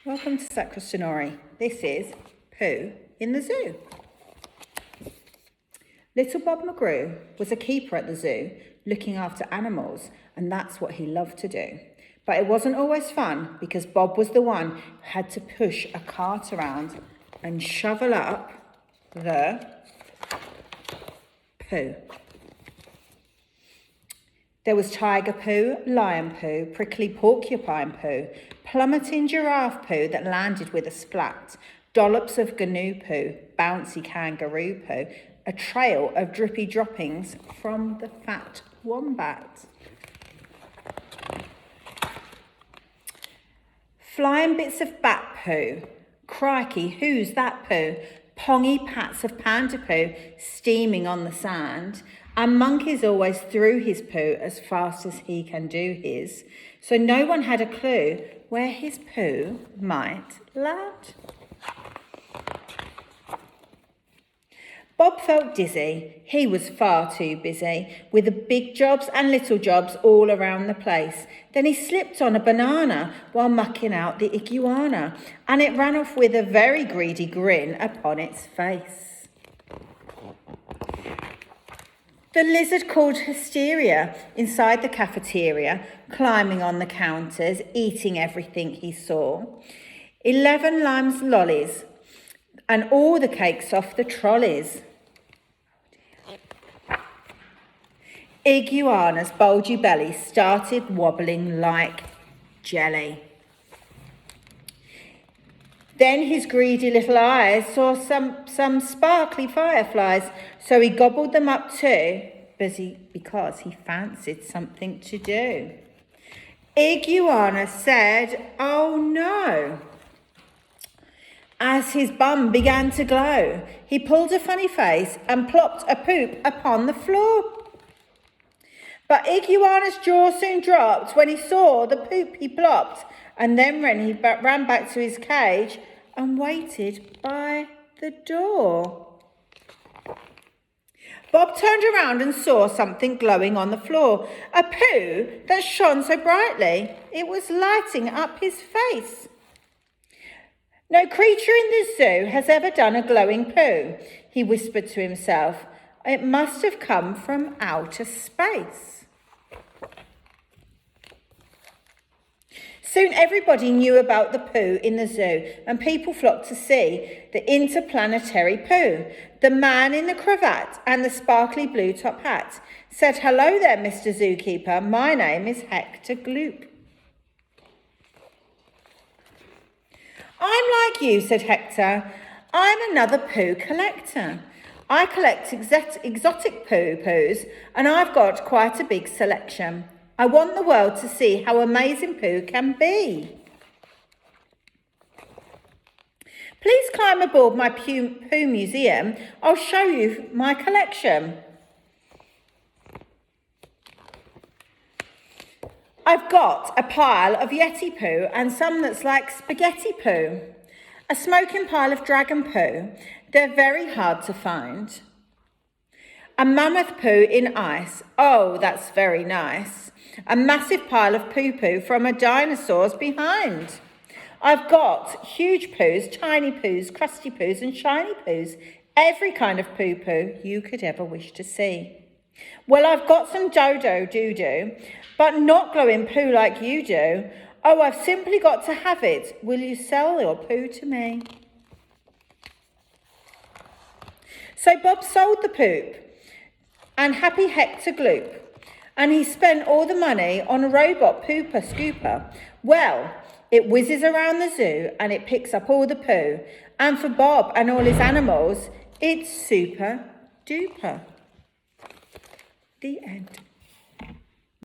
Welcome to Sacristo-nory. This is Pooh in the Zoo. Little Bob McGrew was a keeper at the zoo, looking after animals, and that's what he loved to do. But it wasn't always fun because Bob was the one who had to push a cart around and shovel up the poo. There was tiger poo, lion poo, prickly porcupine poo, plummeting giraffe poo that landed with a splat, dollops of gnu poo, bouncy kangaroo poo, a trail of drippy droppings from the fat wombat. Flying bits of bat poo, crikey, who's that poo? Pongy pats of panda poo steaming on the sand, and monkeys always threw his poo as fast as he can do his, so no one had a clue where his poo might land. Bob felt dizzy. He was far too busy, with the big jobs and little jobs all around the place. Then he slipped on a banana while mucking out the iguana, and it ran off with a very greedy grin upon its face. The lizard called Hysteria inside the cafeteria, climbing on the counters, eating everything he saw. 11 limes lollies, and all the cakes off the trolleys. Iguana's bulgy belly started wobbling like jelly. Then his greedy little eyes saw some sparkly fireflies, so he gobbled them up too, because he fancied something to do. Iguana said, "Oh no." As his bum began to glow, he pulled a funny face and plopped a poop upon the floor. But Iguana's jaw soon dropped when he saw the poop he plopped, and then he ran back to his cage and waited by the door. Bob turned around and saw something glowing on the floor, a poo that shone so brightly it was lighting up his face. No creature in the zoo has ever done a glowing poo, he whispered to himself. It must have come from outer space. Soon everybody knew about the poo in the zoo, and people flocked to see the interplanetary poo. The man in the cravat and the sparkly blue top hat said, "Hello there, Mr. Zookeeper. My name is Hector Gloop." "I'm like you," said Hector. "I'm another poo collector. I collect exotic poos, and I've got quite a big selection. I want the world to see how amazing poo can be. Please climb aboard my poo museum. I'll show you my collection. I've got a pile of yeti poo and some that's like spaghetti poo. A smoking pile of dragon poo. They're very hard to find. A mammoth poo in ice. Oh, that's very nice. A massive pile of poo-poo from a dinosaur's behind. I've got huge poos, tiny poos, crusty poos and shiny poos. Every kind of poo-poo you could ever wish to see. Well, I've got some dodo doo-doo, but not glowing poo like you do. Oh, I've simply got to have it. Will you sell your poo to me?" So Bob sold the poop and happy Hector Gloop, and he spent all the money on a robot pooper scooper. Well, it whizzes around the zoo and it picks up all the poo, and for Bob and all his animals, it's super duper. The end.